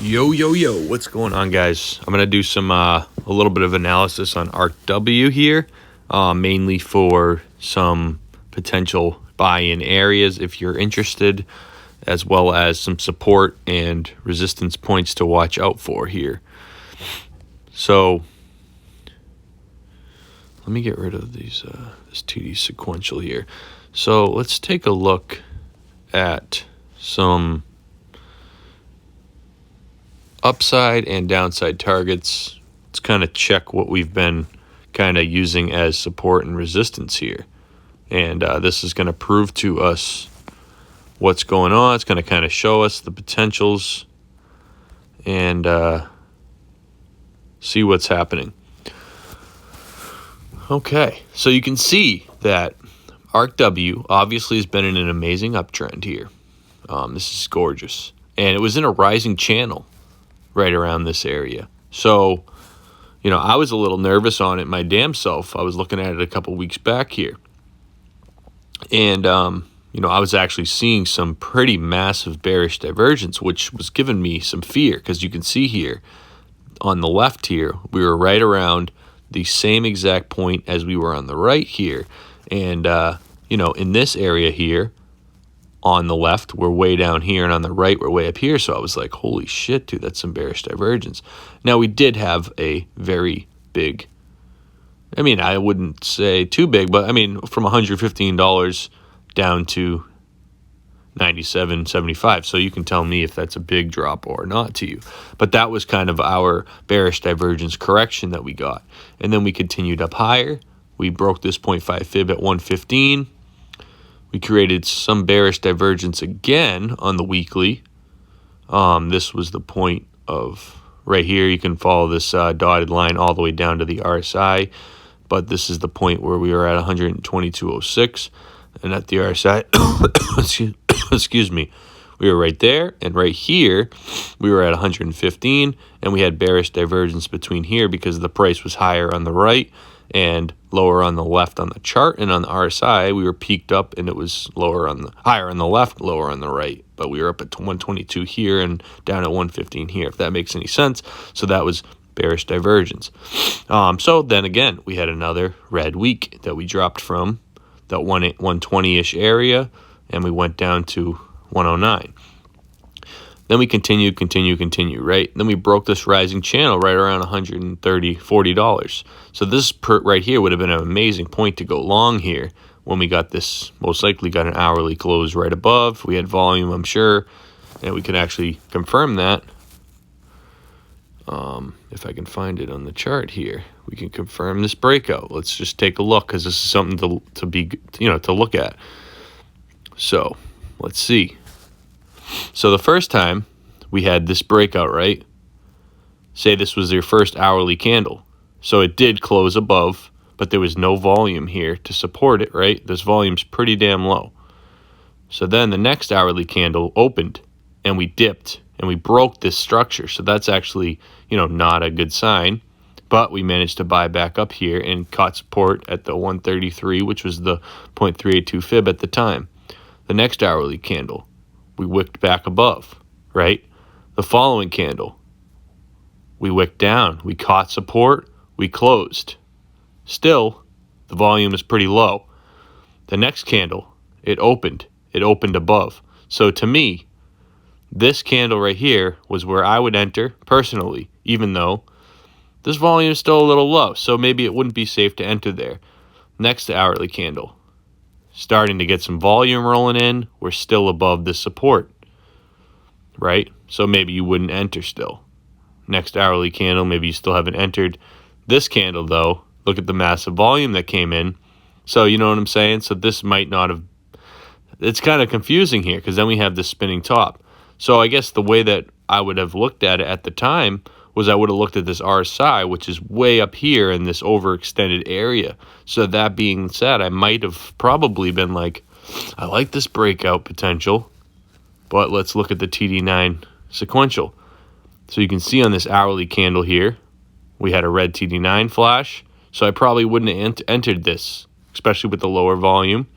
Yo, what's going on, guys? I'm going to do some a little bit of analysis on ARKW here, mainly for some potential buy-in areas if you're interested, as well as some support and resistance points to watch out for here. So let me get rid of these this 2D sequential here. So let's take a look at some upside and downside targets. Let's kind of check what we've been kind of using as support and resistance here. And this is going to prove to us what's going on. It's going to kind of show us the potentials and see what's happening. Okay, so you can see that ARKW obviously has been in an amazing uptrend here. This is gorgeous. And it was in a rising channel right around this area. So, I was a little nervous on it my damn self. I was looking at it a couple weeks back here. And, I was actually seeing some pretty massive bearish divergence, which was giving me some fear, because you can see here on the left here, we were right around the same exact point as we were on the right here. And, in this area here, on the left, we're way down here, and on the right, we're way up here. So I was like, holy shit, dude, that's some bearish divergence. Now, we did have a very big, I wouldn't say too big, but from $115 down to $97.75. So you can tell me if that's a big drop or not to you. But that was kind of our bearish divergence correction that we got. And then we continued up higher. We broke this 0.5 fib at 115. We created some bearish divergence again on the weekly. This was the point of right here. You can follow this dotted line all the way down to the RSI. But this is the point where we were at 122.06. And at the RSI, excuse me, we were right there. And right here, we were at 115. And we had bearish divergence between here because the price was higher on the right and lower on the left on the chart. And on the RSI, we were peaked up and it was higher on the left, lower on the right. But we were up at 122 here and down at 115 here, if that makes any sense. So that was bearish divergence. So then again, we had another red week that we dropped from that 120-ish area, and we went down to 109. Then we continue, right? Then we broke this rising channel right around $140. So this right here would have been an amazing point to go long here when we got this, most likely got an hourly close right above. We had volume, I'm sure, and we could actually confirm that. If I can find it on the chart here, we can confirm this breakout. Let's just take a look, because this is something to look at. So let's see. So the first time we had this breakout, right? Say this was your first hourly candle. So it did close above, but there was no volume here to support it, right? This volume's pretty damn low. So then the next hourly candle opened and we dipped and we broke this structure. So that's actually, not a good sign. But we managed to buy back up here and caught support at the 133, which was the 0.382 fib at the time. The next hourly candle, we wicked back above, right? The following candle, we wicked down. We caught support. We closed. Still, the volume is pretty low. The next candle, it opened. It opened above. So to me, this candle right here was where I would enter personally, even though this volume is still a little low. So maybe it wouldn't be safe to enter there. Next hourly candle, starting to get some volume rolling in. We're still above the support, right? So maybe you wouldn't enter still. Next hourly candle, maybe you still haven't entered. This candle, though, look at the massive volume that came in. So you know what I'm saying? So this might not have... It's kind of confusing here, because then we have this spinning top. So I guess the way that I would have looked at it at the time was I would have looked at this RSI, which is way up here in this overextended area. So that being said, I might have probably been like, I like this breakout potential, but let's look at the TD9 sequential. So you can see on this hourly candle here, we had a red TD9 flash. So I probably wouldn't have entered this, especially with the lower volume.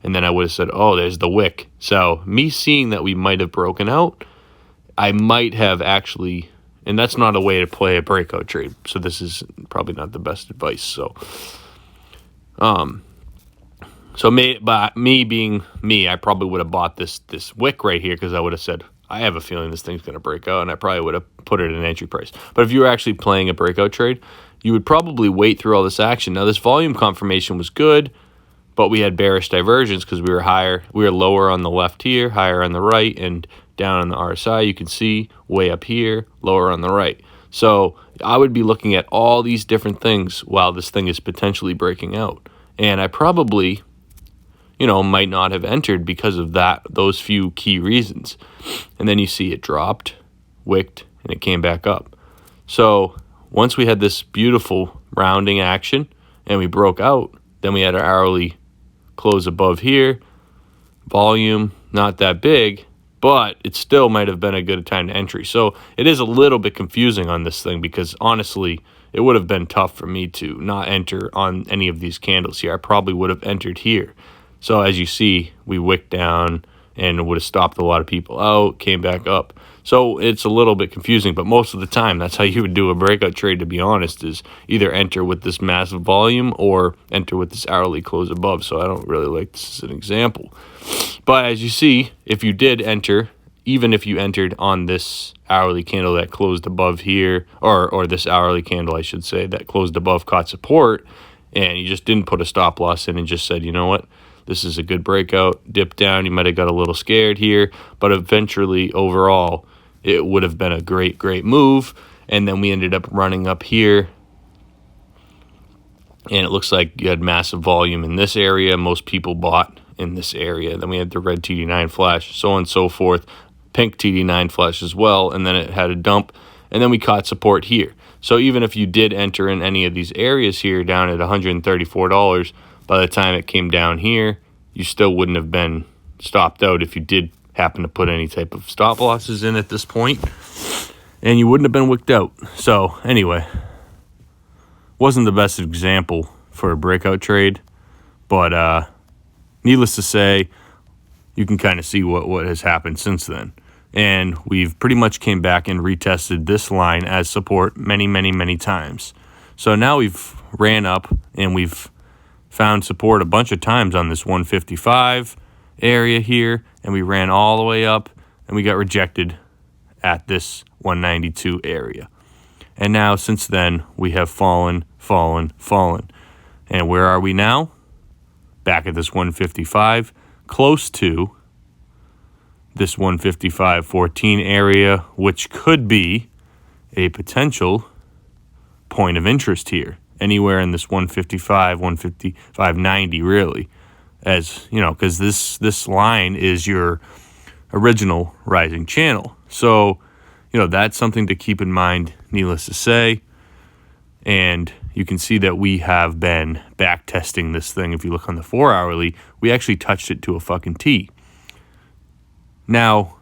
And then I would have said, oh, there's the wick. So me seeing that we might have broken out I might have actually, and that's not a way to play a breakout trade, so this is probably not the best advice. But me being me, I probably would have bought this wick right here, because I would have said, I have a feeling this thing's going to break out, and I probably would have put it at an entry price. But if you were actually playing a breakout trade, you would probably wait through all this action. Now, this volume confirmation was good, but we had bearish divergence because we were lower on the left here, higher on the right, and down on the RSI, you can see way up here, lower on the right. So I would be looking at all these different things while this thing is potentially breaking out. And I probably, might not have entered because of those few key reasons. And then you see it dropped, wicked, and it came back up. So once we had this beautiful rounding action and we broke out, then we had our hourly close above here. Volume, not that big, but it still might have been a good time to entry. So it is a little bit confusing on this thing, because honestly, it would have been tough for me to not enter on any of these candles here. I probably would have entered here. So as you see, we wicked down and it would have stopped a lot of people out, came back up. So it's a little bit confusing, but most of the time, that's how you would do a breakout trade, to be honest, is either enter with this massive volume or enter with this hourly close above. So I don't really like this as an example. But as you see, if you did enter, even if you entered on this hourly candle that closed above here, or this hourly candle, I should say, that closed above, caught support, and you just didn't put a stop loss in and just said, you know what, this is a good breakout, dip down, you might have got a little scared here, but eventually, overall, it would have been a great, great move. And then we ended up running up here, and it looks like you had massive volume in this area. Most people bought in this area. Then we had the red TD9 flash, so on and so forth. Pink TD9 flash as well, and then it had a dump, and then we caught support here. So even if you did enter in any of these areas here down at $134, by the time it came down here, you still wouldn't have been stopped out if you did happen to put any type of stop losses in at this point, and you wouldn't have been wicked out. So anyway, wasn't the best example for a breakout trade, but needless to say, you can kind of see what has happened since then. And we've pretty much came back and retested this line as support many, many, many times. So now we've ran up and we've found support a bunch of times on this 155 area here, and we ran all the way up and we got rejected at this 192 area. And now since then we have fallen. And where are we now? Back at this 155, close to this 155.14 area, which could be a potential point of interest here. Anywhere in this 155, 155.90 really, as you know, because this line is your original rising channel. So, that's something to keep in mind, needless to say. And you can see that we have been back testing this thing. If you look on the 4-hourly, we actually touched it to a fucking T. Now,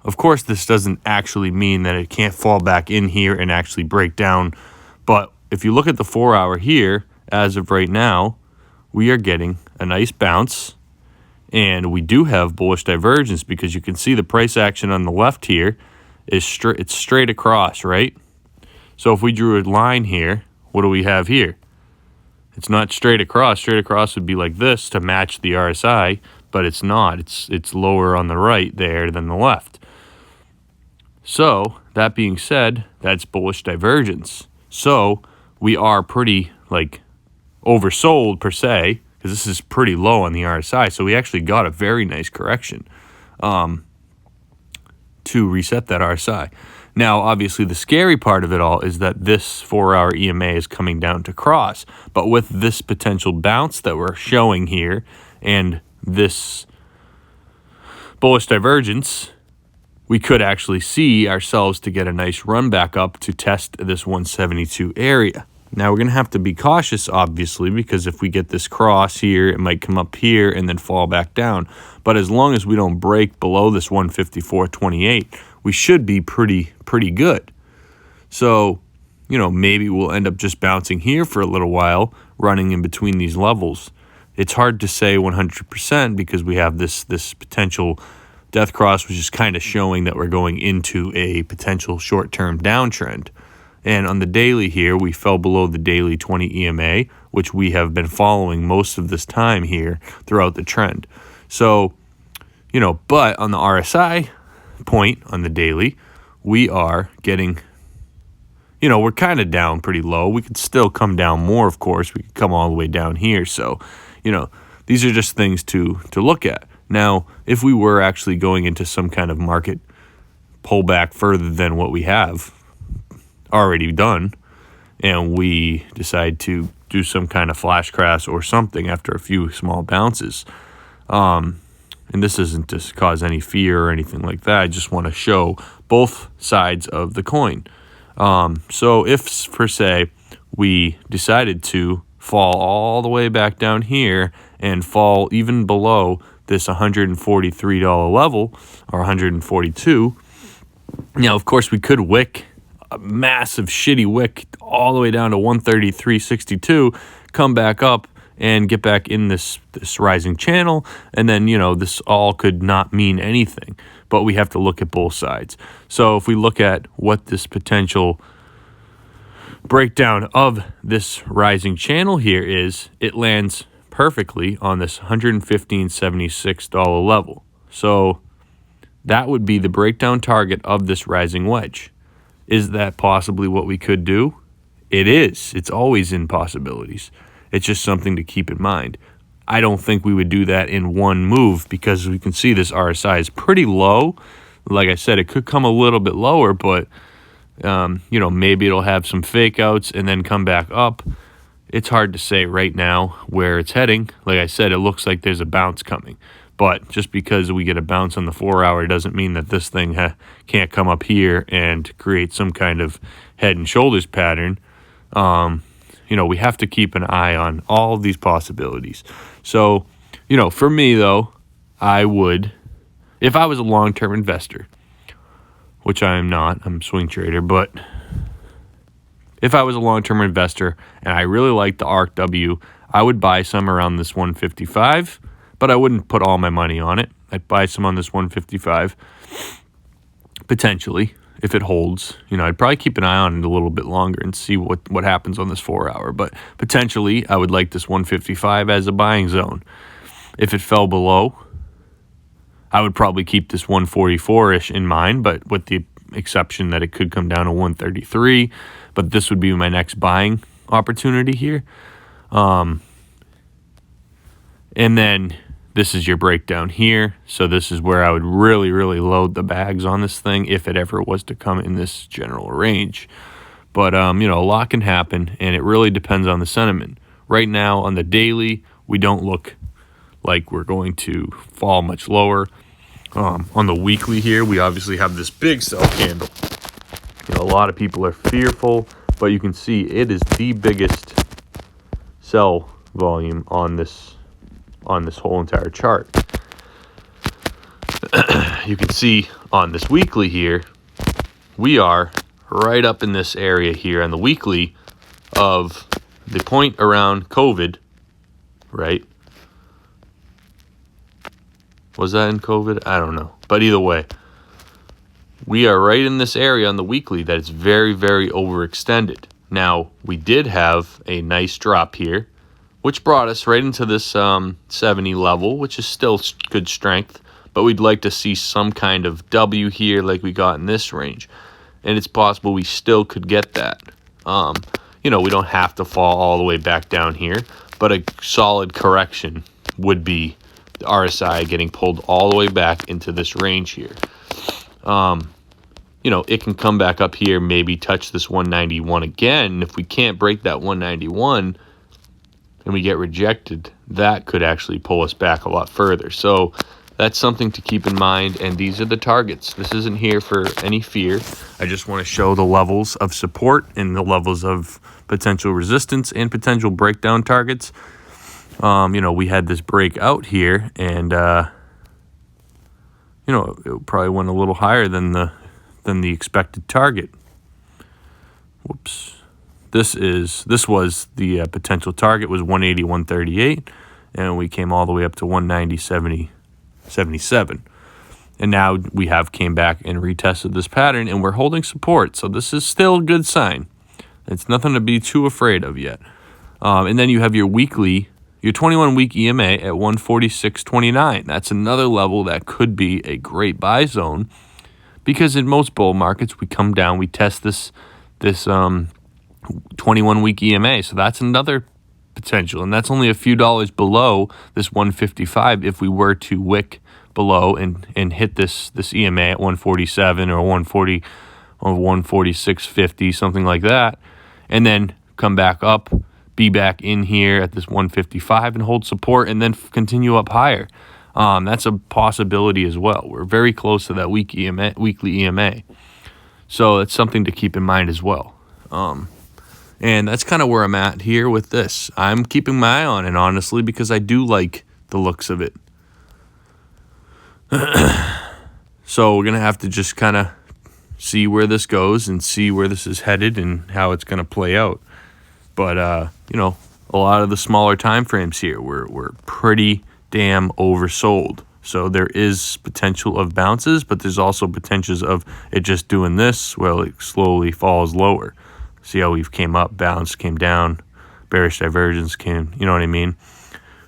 of course, this doesn't actually mean that it can't fall back in here and actually break down, but if you look at the 4-hour here, as of right now, we are getting a nice bounce, and we do have bullish divergence, because you can see the price action on the left here is it's straight across, right? So if we drew a line here, what do we have here? It's not straight across. Straight across would be like this to match the RSI, but it's not. It's lower on the right there than the left. So that being said, that's bullish divergence. So we are pretty oversold per se, because this is pretty low on the RSI. So we actually got a very nice correction to reset that RSI. Now, obviously, the scary part of it all is that this 4-hour EMA is coming down to cross. But with this potential bounce that we're showing here and this bullish divergence, we could actually see ourselves to get a nice run back up to test this 172 area. Now, we're going to have to be cautious, obviously, because if we get this cross here, it might come up here and then fall back down. But as long as we don't break below this 154.28, we should be pretty good. So, maybe we'll end up just bouncing here for a little while, running in between these levels. It's hard to say 100% because we have this potential Death Cross was just kind of showing that we're going into a potential short-term downtrend. And on the daily here, we fell below the daily 20 EMA, which we have been following most of this time here throughout the trend. So, but on the RSI point on the daily, we are getting, we're kind of down pretty low. We could still come down more, of course. We could come all the way down here. So, these are just things to look at. Now, if we were actually going into some kind of market pullback further than what we have already done, and we decide to do some kind of flash crash or something after a few small bounces, and this isn't to cause any fear or anything like that. I just want to show both sides of the coin. So if, for say, we decided to fall all the way back down here and fall even below this $143 level, or 142, now, of course, we could wick a massive shitty wick all the way down to 133.62, come back up and get back in this rising channel, and then, this all could not mean anything. But we have to look at both sides. So if we look at what this potential breakdown of this rising channel here is, it lands perfectly on this $115.76 level. So that would be the breakdown target of this rising wedge. Is that possibly what we could do? It is. It's always in possibilities. It's just something to keep in mind. I don't think we would do that in one move, because we can see this RSI is pretty low. Like I said, it could come a little bit lower, but maybe it'll have some fake outs and then come back up. It's hard to say right now where it's heading. Like I said, it looks like there's a bounce coming. But just because we get a bounce on the 4-hour doesn't mean that this thing can't come up here and create some kind of head and shoulders pattern. We have to keep an eye on all of these possibilities. So, for me, though, I would, if I was a long-term investor, which I am not, I'm a swing trader, but if I was a long-term investor and I really liked the ARKW, I would buy some around this 155, but I wouldn't put all my money on it. I'd buy some on this 155, potentially, if it holds. I'd probably keep an eye on it a little bit longer and see what happens on this 4-hour, but potentially I would like this 155 as a buying zone. If it fell below, I would probably keep this 144-ish in mind, but with the exception that it could come down to 133, but this would be my next buying opportunity here. And then this is your breakdown here. So this is where I would really, really load the bags on this thing if it ever was to come in this general range. But, a lot can happen, and it really depends on the sentiment. Right now, on the daily, we don't look like we're going to fall much lower. On the weekly here, we obviously have this big sell candle. A lot of people are fearful, but you can see it is the biggest sell volume on this whole entire chart. You can see on this weekly here, we are right up in this area here on the weekly of the point around COVID, right? Was that in COVID? I don't know. But either way, we are right in this area on the weekly that is very, very overextended. Now, we did have a nice drop here, which brought us right into this 70 level, which is still good strength. But we'd like to see some kind of W here like we got in this range. And it's possible we still could get that. We don't have to fall all the way back down here, but a solid correction would be the RSI getting pulled all the way back into this range here. It can come back up here, maybe touch this 191 again. If we can't break that 191 and we get rejected, that could actually pull us back a lot further. So that's something to keep in mind, and these are the targets. This isn't here for any fear. I just want to show the levels of support and the levels of potential resistance and potential breakdown targets. We had this breakout here, and it probably went a little higher than the expected target. Whoops. This was the potential target was 180, 138, and we came all the way up to 190, 77. And now we have came back and retested this pattern, and we're holding support. So this is still a good sign. It's nothing to be too afraid of yet. And then you have your 21-week EMA at 146.29. That's another level that could be a great buy zone, because in most bull markets we come down, we test this 21-week EMA. So that's another potential, and that's only a few dollars below this 155 if we were to wick below and hit this EMA at 147 or 140 or 146.50, something like that, and then come back up, be back in here at this 155 and hold support, and then continue up higher. That's a possibility as well. We're very close to that weekly EMA. So it's something to keep in mind as well. And that's kind of where I'm at here with this. I'm keeping my eye on it, honestly, because I do like the looks of it. So we're going to have to just kind of see where this goes and see where this is headed and how it's going to play out. But, a lot of the smaller time frames here, we're pretty damn oversold. So there is potential of bounces, but there's also potentials of it just doing this while it slowly falls lower. See how we've came up, bounced, came down, bearish divergence came, you know what I mean?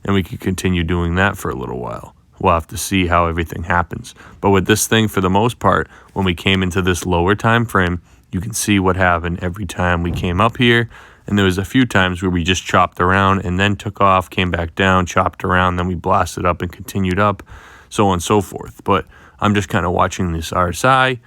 And we could continue doing that for a little while. We'll have to see how everything happens. But with this thing, for the most part, when we came into this lower time frame, you can see what happened every time we came up here. And there was a few times where we just chopped around and then took off, came back down, chopped around, then we blasted up and continued up, so on and so forth. But I'm just kind of watching this RSI.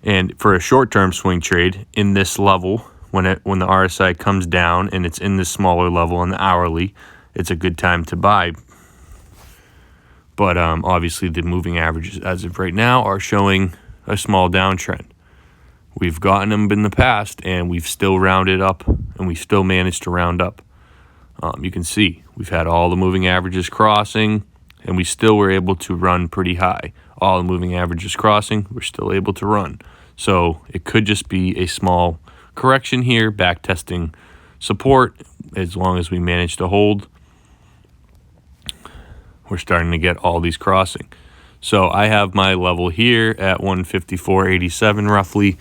And for a short-term swing trade in this level, when the RSI comes down and it's in this smaller level in the hourly, it's a good time to buy. But obviously the moving averages as of right now are showing a small downtrend. We've gotten them in the past, and we've still rounded up, and we still managed to round up. You can see we've had all the moving averages crossing, and we still were able to run pretty high. All the moving averages crossing, we're still able to run. So it could just be a small correction here, back testing support. As long as we manage to hold, we're starting to get all these crossing. So I have my level here at 154.87 roughly.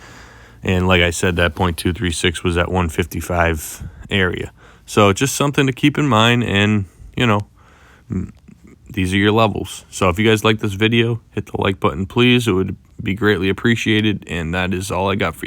And like I said, that 0.236 was at 155 area. So just something to keep in mind. And, these are your levels. So if you guys like this video, hit the like button, please. It would be greatly appreciated. And that is all I got for you.